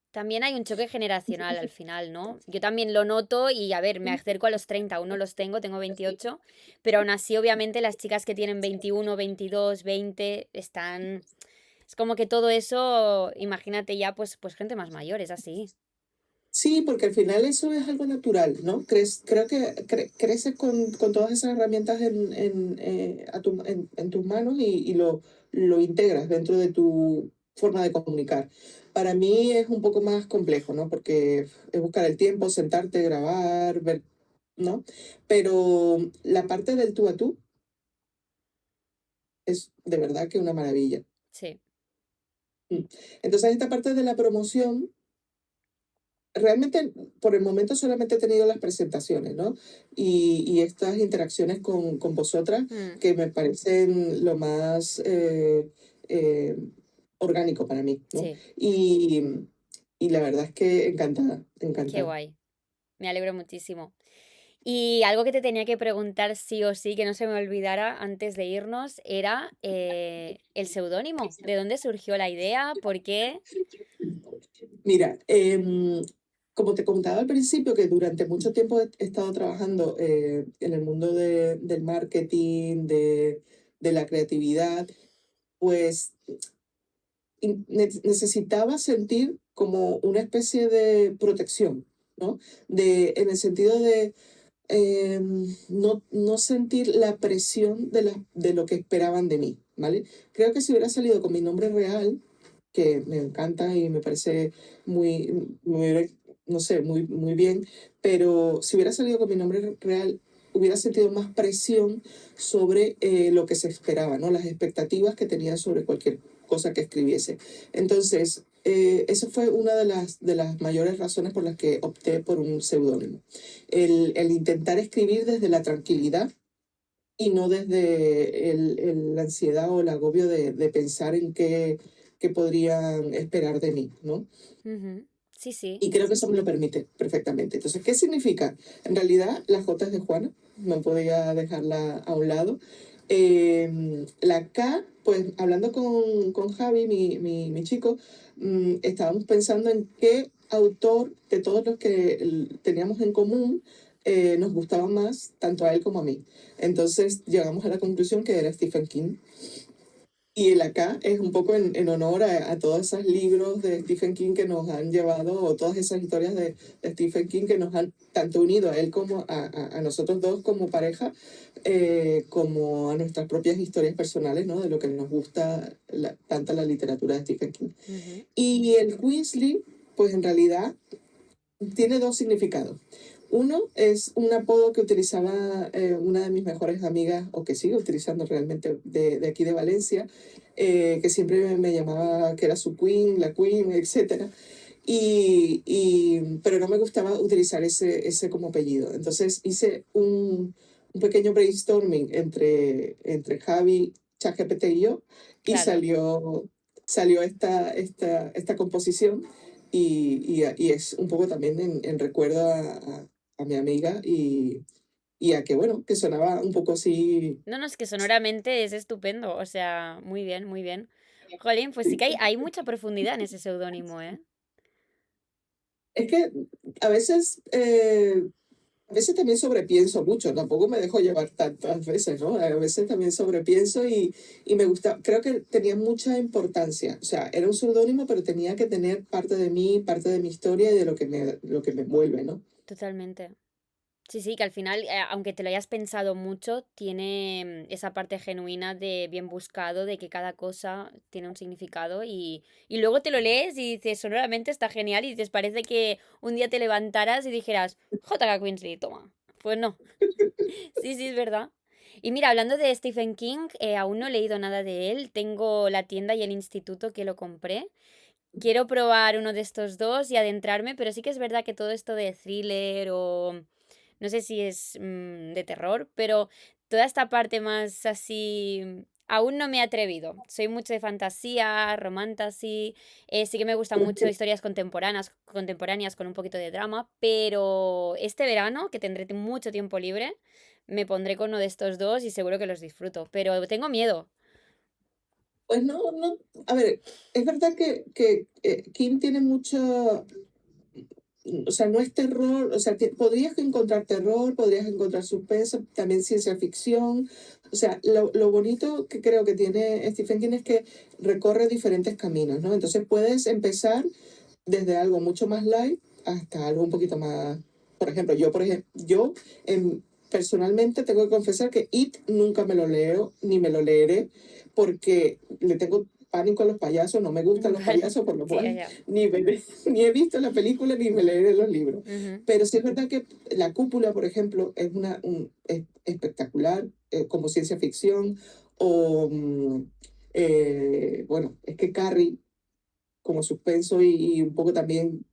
También hay un choque generacional al final, ¿no? Yo también lo noto y, a ver, me acerco a los 30, aún no los tengo, tengo 28, pero aún así, obviamente, las chicas que tienen 21, 22, 20 están... Es como que todo eso, imagínate ya, pues gente más mayor, es así. Sí, porque al final eso es algo natural, ¿no? Creo que creces con todas esas herramientas en tus manos y lo integras dentro de tu forma de comunicar. Para mí es un poco más complejo, ¿no? Porque es buscar el tiempo, sentarte, grabar, ver, ¿no? Pero la parte del tú a tú es de verdad que una maravilla. Sí. Mm. Entonces, esta parte de la promoción, realmente, por el momento solamente he tenido las presentaciones, ¿no? Y estas interacciones con vosotras Mm, que me parecen lo más eh, orgánico para mí, ¿no? sí, Y la verdad es que encantada, qué encantada. guay. Me alegro muchísimo. Y algo que te tenía que preguntar sí o sí, que no se me olvidara antes de irnos, era el seudónimo. ¿De dónde surgió la idea? ¿Por qué? Mira, como te contaba al principio, que durante mucho tiempo he estado trabajando en el mundo del marketing, de la creatividad, pues necesitaba sentir como una especie de protección, ¿no? En el sentido de no sentir la presión de lo que esperaban de mí, ¿vale? Creo que si hubiera salido con mi nombre real, que me encanta y me parece muy, no sé, muy bien, pero si hubiera salido con mi nombre real, hubiera sentido más presión sobre lo que se esperaba, ¿no? Las expectativas que tenía sobre cualquier cosa que escribiese. Entonces, esa fue una de las mayores razones por las que opté por un seudónimo. El intentar escribir desde la tranquilidad y no desde la ansiedad o el agobio de pensar en qué podrían esperar de mí, ¿no? Ujú. Sí, sí, Y creo que eso me lo permite perfectamente. Entonces, ¿qué significa? En realidad, la J es de Juana, no podía dejarla a un lado. La K, pues hablando con Javi, mi chico, estábamos pensando en qué autor de todos los que teníamos en común nos gustaba más, tanto a él como a mí. Entonces llegamos a la conclusión que era Stephen King. Y el acá es un poco en honor a todos esos libros de Stephen King que nos han llevado, o todas esas historias de Stephen King que nos han tanto unido a él como a nosotros dos como pareja, como a nuestras propias historias personales, ¿no? De lo que nos gusta tanto la literatura de Stephen King. ujú, Y el Queensley, pues en realidad tiene dos significados. Uno es un apodo que utilizaba una de mis mejores amigas, o que sigue utilizando realmente de aquí de Valencia, que siempre me llamaba que era su queen, la queen, etcétera. Pero no me gustaba utilizar ese como apellido. Entonces hice un pequeño brainstorming entre Javi, ChatGPT y yo, y claro. salió esta composición y es un poco también en recuerdo a mi amiga y a que, bueno, que sonaba un poco así. No, no, es que sonoramente es estupendo, o sea, muy bien, muy bien. Jolín, pues sí que hay mucha profundidad en ese seudónimo, ¿eh? Es que a veces, a veces también sobrepienso mucho, tampoco me dejo llevar tantas veces, ¿no? A veces también sobrepienso y me gusta, creo que tenía mucha importancia, o sea, era un seudónimo, pero tenía que tener parte de mí, parte de mi historia y de lo que me envuelve, ¿no? Totalmente. Sí, sí, que al final, aunque te lo hayas pensado mucho, tiene esa parte genuina de bien buscado, de que cada cosa tiene un significado y luego te lo lees y dices, sonoramente está genial y te parece que un día te levantaras y dijeras, J.K. Quinsley, toma. Pues no, sí, sí, es verdad. Y mira, hablando de Stephen King, aún no he leído nada de él, tengo la tienda y el instituto que lo compré. Quiero probar uno de estos dos y adentrarme, pero sí que es verdad que todo esto de thriller o no sé si es de terror, pero toda esta parte más así, aún no me he atrevido. Soy mucho de fantasía, romantasy, sí que me gustan mucho historias contemporáneas con un poquito de drama, pero este verano, que tendré mucho tiempo libre, me pondré con uno de estos dos y seguro que los disfruto, pero tengo miedo. Pues no, no, a ver, es verdad que King tiene mucho, o sea, no es terror, o sea, podrías encontrar terror, podrías encontrar suspenso, también ciencia ficción. O sea, lo bonito que creo que tiene Stephen King es que recorre diferentes caminos, ¿no? Entonces puedes empezar desde algo mucho más light hasta algo un poquito más. Por ejemplo, yo personalmente tengo que confesar que It nunca me lo leo, ni me lo leeré, porque le tengo pánico a los payasos, no me gustan los Vale, payasos, por lo sí, cual ya. ni he visto la película ni me leeré los libros. Ujú. Pero sí es verdad que La Cúpula, por ejemplo, es espectacular como ciencia ficción, o, bueno, es que Carrie como suspenso y un poco también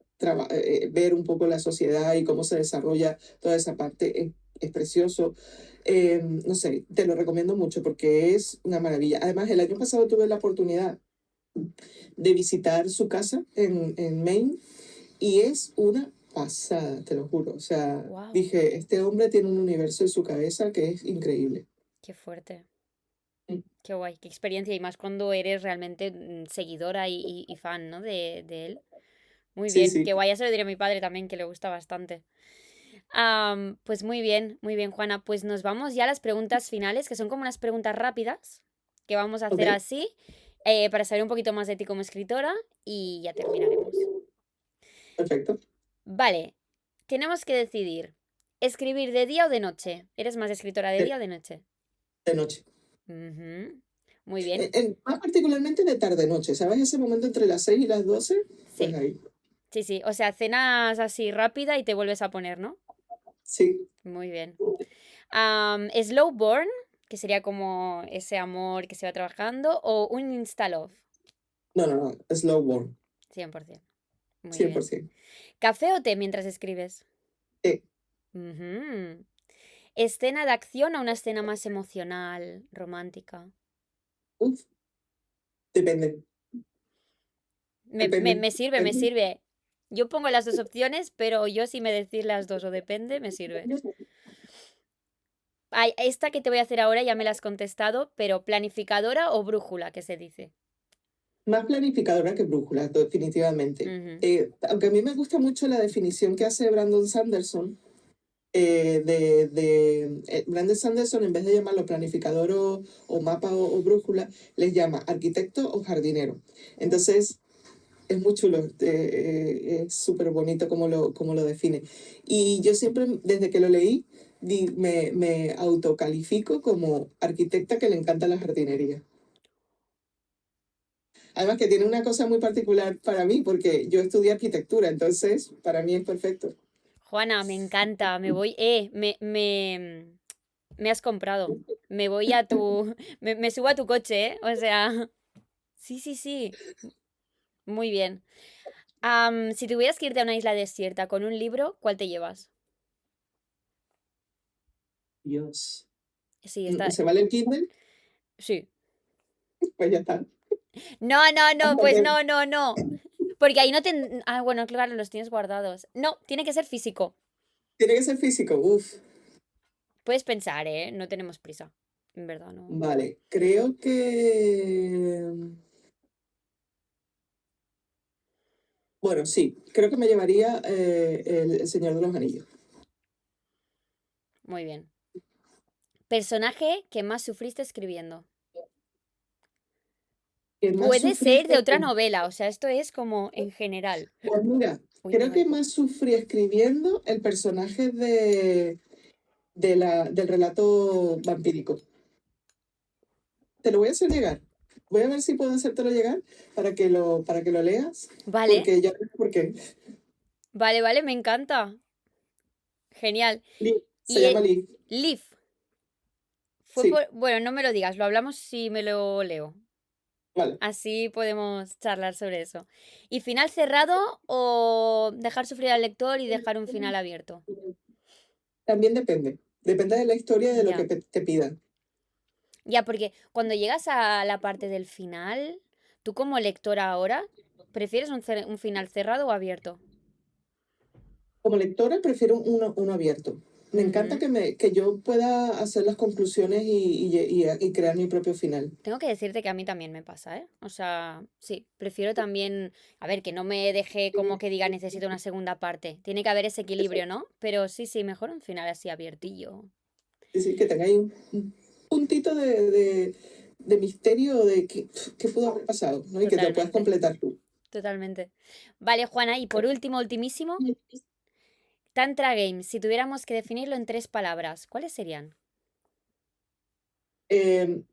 ver un poco la sociedad y cómo se desarrolla toda esa parte es precioso. No sé, te lo recomiendo mucho porque es una maravilla. Además, el año pasado tuve la oportunidad de visitar su casa en Maine y es una pasada, te lo juro. O sea, Wow, dije, este hombre tiene un universo en su cabeza que es increíble. qué fuerte. Mm. Qué guay, qué experiencia. Y más cuando eres realmente seguidora y fan, ¿no? De él. Muy Sí, bien, sí, qué guay. Ya se lo diré a mi padre también, que le gusta bastante. Pues muy bien, Juana. Pues nos vamos ya a las preguntas finales, que son como unas preguntas rápidas, que vamos a ok, hacer así, para saber un poquito más de ti como escritora y ya terminaremos. perfecto. Vale, tenemos que decidir, ¿escribir de día o de noche? ¿Eres más escritora de De, día o de noche? de noche. Ujú. Muy bien, Más particularmente de tarde-noche, ¿sabes? Ese momento entre las 6 y las 12 pues sí, ahí. sí, sí. O sea, cenas así rápida y te vuelves a poner, ¿no? Sí. Muy bien. Slow burn, que sería como ese amor que se va trabajando, o un insta love, No, no, no. Slow burn. 100%. Muy cien por bien. ciento ¿Café o té mientras escribes? Eh, Ujú. ¿Escena de acción o una escena más emocional, romántica? uf, depende. Depende. Me sirve, me Depende. sirve. Yo pongo las dos opciones, pero yo si me decís las dos o depende, me sirve. Ay, esta que te voy a hacer ahora ya me la has contestado, pero planificadora o brújula, ¿qué se dice? Más planificadora que brújula, definitivamente. Ujú. Aunque a mí me gusta mucho la definición que hace Brandon Sanderson, Brandon Sanderson, en vez de llamarlo planificador o mapa o brújula, les llama arquitecto o jardinero. Entonces, es muy chulo, es súper bonito como lo define. Y yo siempre, desde que lo leí, me autocalifico como arquitecta que le encanta la jardinería. Además que tiene una cosa muy particular para mí, porque yo estudié arquitectura, entonces para mí es perfecto. Juana, me encanta, me voy, me has comprado. Me voy a tu, me subo a tu coche, ¿eh? O sea, sí, sí, sí, muy bien. Si tuvieras que irte a una isla desierta con un libro, ¿cuál te llevas? Dios. Sí, está, ¿Se vale el Kindle? sí. Pues ya está. No, no, no, Hasta pues que no, no, no. Porque ahí no te... Ah, bueno, claro, los tienes guardados. No, tiene que ser físico. tiene que ser físico. Uf. Puedes pensar, ¿eh? No tenemos prisa. En verdad, no. Vale. Creo que. Bueno, sí. Creo que me llevaría El Señor de los Anillos. Muy bien. Personaje que más sufriste escribiendo. ¿Qué más Puede ser de sufriste? otra novela, o sea, esto es como en general. Pues mira, Uy, creo perdón. que más sufrí escribiendo el personaje del relato vampírico. Te lo voy a hacer llegar. Voy a ver si puedo hacértelo llegar para que lo leas, Vale, porque ya ves por qué. vale, vale, me encanta. Genial. Se Y llama Lee. Leaf, fue Sí, por... Bueno, no me lo digas, lo hablamos si me lo leo. vale. Así podemos charlar sobre eso. ¿Y final cerrado o dejar sufrir al lector y dejar un final abierto? También depende. Depende de la historia y de lo que Ya. te pidan. Ya, porque cuando llegas a la parte del final, tú como lectora ahora, ¿prefieres un final cerrado o abierto? Como lectora prefiero uno abierto. Me encanta Ujú. que yo pueda hacer las conclusiones y crear mi propio final. Tengo que decirte que a mí también me pasa, ¿eh? O sea, sí, prefiero también, a ver, que no me deje como que diga necesito una segunda parte. Tiene que haber ese equilibrio, ¿no? Pero sí, sí, mejor un final así abiertillo. Es decir, que tenga ahí un puntito de misterio de qué pudo haber pasado, ¿no? Y que te lo puedas Totalmente, completar tú. totalmente. Vale, Juana, y por último, ultimísimo, Tantra Games. Si tuviéramos que definirlo en 3 palabras, ¿cuáles serían? Em,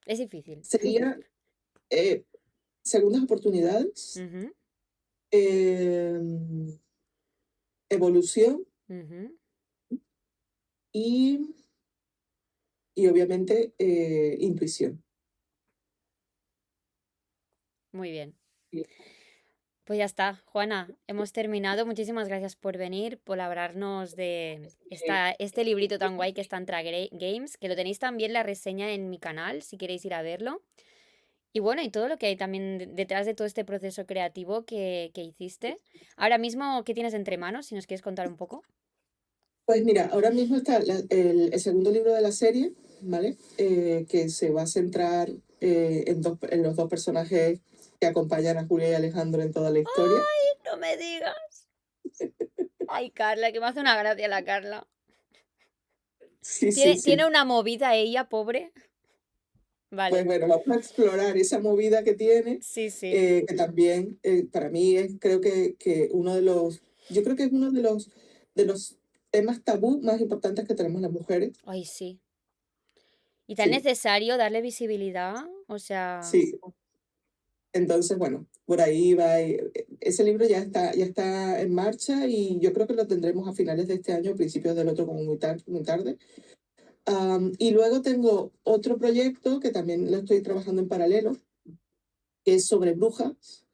Es difícil. Sería eh, segundas oportunidades, Ujú, em, evolución ujú. y, y obviamente intuición. Muy bien. Pues ya está, Juana, hemos terminado. Muchísimas gracias por venir, por hablarnos de este librito tan guay que está en Games, que lo tenéis también la reseña en mi canal, si queréis ir a verlo. Y bueno, y todo lo que hay también detrás de todo este proceso creativo que hiciste. Ahora mismo, ¿qué tienes entre manos? Si nos quieres contar un poco. Pues mira, ahora mismo está el segundo libro de la serie, ¿vale? Que se va a centrar en los dos personajes que acompañan a Julia y Alejandro en toda la historia. ¡Ay, no me digas! Ay, Carla, que me hace una gracia la Carla. Sí, sí, Tiene sí. una movida ella, pobre. Pues Vale, bueno, vamos a explorar esa movida que tiene, sí, sí. que también para mí es, creo que uno de los, yo creo que es uno de los temas tabú más importantes que tenemos las mujeres. Ay, sí. Y tan Sí, necesario darle visibilidad, o sea, sí. Entonces, bueno, por ahí va. Ese libro ya está en marcha y yo creo que lo tendremos a finales de este año, principios del otro, como muy tarde. Y luego tengo otro proyecto que también lo estoy trabajando en paralelo, que es sobre brujas.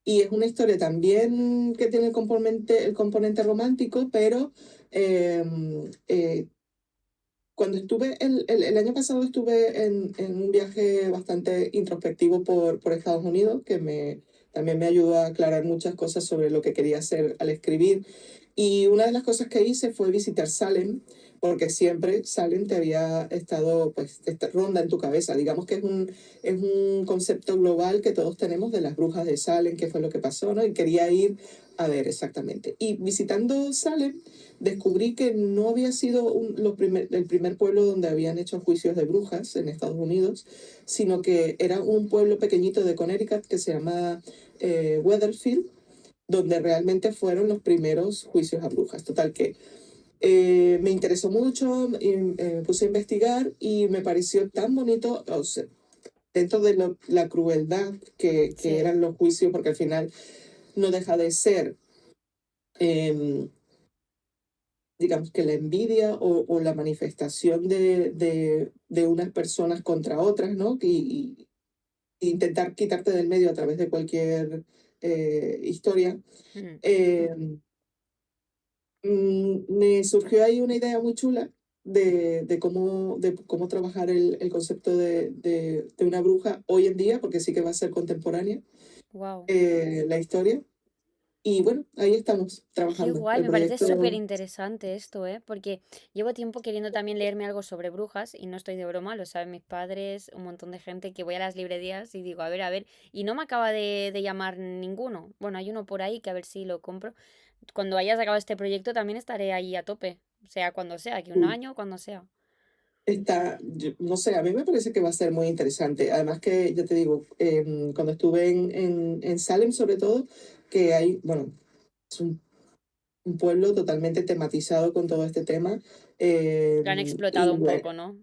Y es una historia también que tiene el componente romántico, pero eh, eh, cuando estuve, el año pasado estuve en un viaje bastante introspectivo por Estados Unidos, también me ayudó a aclarar muchas cosas sobre lo que quería hacer al escribir. Y una de las cosas que hice fue visitar Salem, porque siempre Salem te había estado, pues, esta ronda en tu cabeza. Digamos que es un concepto global que todos tenemos de las brujas de Salem, qué fue lo que pasó, ¿no? Y quería ir a ver exactamente. Y visitando Salem, descubrí que no había sido el primer pueblo donde habían hecho juicios de brujas en Estados Unidos, sino que era un pueblo pequeñito de Connecticut que se llama Weatherfield, donde realmente fueron los primeros juicios a brujas. Total que me interesó mucho, y, me puse a investigar y me pareció tan bonito, o sea, dentro de la crueldad que sí. eran los juicios, porque al final no deja de ser, eh, digamos que la envidia o la manifestación de unas personas contra otras, ¿no? Y intentar quitarte del medio a través de cualquier historia. Mm. Eh, Me surgió ahí una idea muy chula de cómo trabajar el concepto de una bruja hoy en día, porque sí que va a ser contemporánea Wow. la historia. Y bueno, ahí estamos Qué trabajando. guay, El me parece súper proyecto interesante esto, ¿eh? Porque llevo tiempo queriendo también leerme algo sobre brujas y no estoy de broma, lo saben mis padres, un montón de gente que voy a las librerías y digo, a ver, y no me acaba de llamar ninguno. Bueno, hay uno por ahí que a ver si lo compro. Cuando hayas acabado este proyecto también estaré ahí a tope, sea cuando sea, aquí un año, cuando sea. no sé, a mí me parece que va a ser muy interesante. Además que, ya te digo, cuando estuve en Salem sobre todo, que hay, bueno, es un pueblo totalmente tematizado con todo este tema. Lo han Y explotado un bueno, poco, ¿no?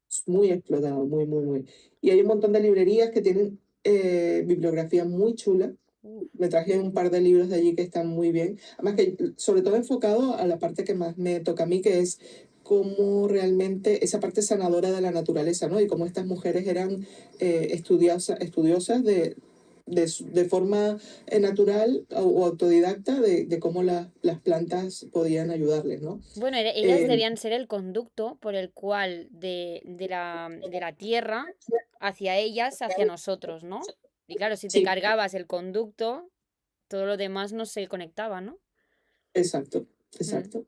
es muy explotado, muy, muy, muy. Y hay un montón de librerías que tienen bibliografía muy chula. Uh, Me traje un par de libros de allí que están muy bien. Además que sobre todo enfocado a la parte que más me toca a mí, que es cómo realmente esa parte sanadora de la naturaleza, ¿no? Y cómo estas mujeres eran estudiosas de forma natural o autodidacta de cómo las plantas podían ayudarles, ¿no? Bueno, ellas Eh, debían ser el conducto por el cual de la tierra hacia ellas, hacia nosotros, ¿no? Y claro, si te sí, cargabas el conducto, todo lo demás no se conectaba, ¿no? exacto, Mm. exacto.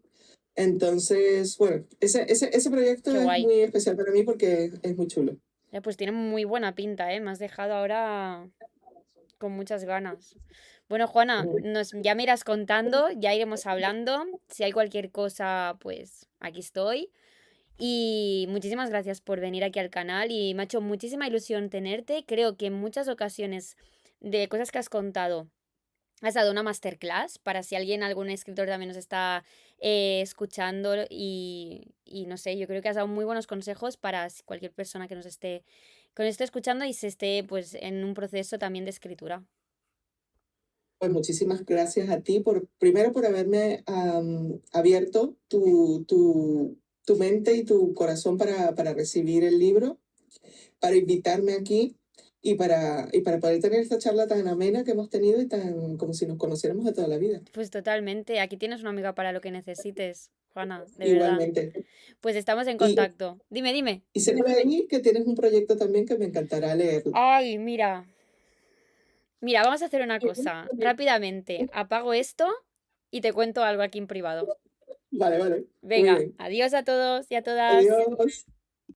Entonces, bueno, ese proyecto Qué es guay. muy especial para mí porque es muy chulo. Pues tiene muy buena pinta, ¿eh? Me has dejado ahora con muchas ganas. Bueno, Juana, Mm. ya me irás contando, ya iremos hablando. Si hay cualquier cosa, pues aquí estoy. Y muchísimas gracias por venir aquí al canal y me ha hecho muchísima ilusión tenerte. Creo que en muchas ocasiones de cosas que has contado has dado una masterclass para si alguien, algún escritor también nos está escuchando y no sé, yo creo que has dado muy buenos consejos para cualquier persona que nos esté escuchando y se esté pues en un proceso también de escritura. Pues muchísimas gracias a ti primero por haberme abierto tu mente y tu corazón para recibir el libro, para invitarme aquí y para poder tener esta charla tan amena que hemos tenido y tan como si nos conociéramos de toda la vida. Pues totalmente, aquí tienes una amiga para lo que necesites, Juana, de verdad. Igualmente. Pues estamos en Y, contacto. Dime, dime. y sé por ahí que tienes un proyecto también que me encantará leerlo. Ay, mira, vamos a hacer una cosa. Rápidamente, apago esto y te cuento algo aquí en privado. Vale, vale. Muy Venga, bien. adiós a todos y a todas. Adiós.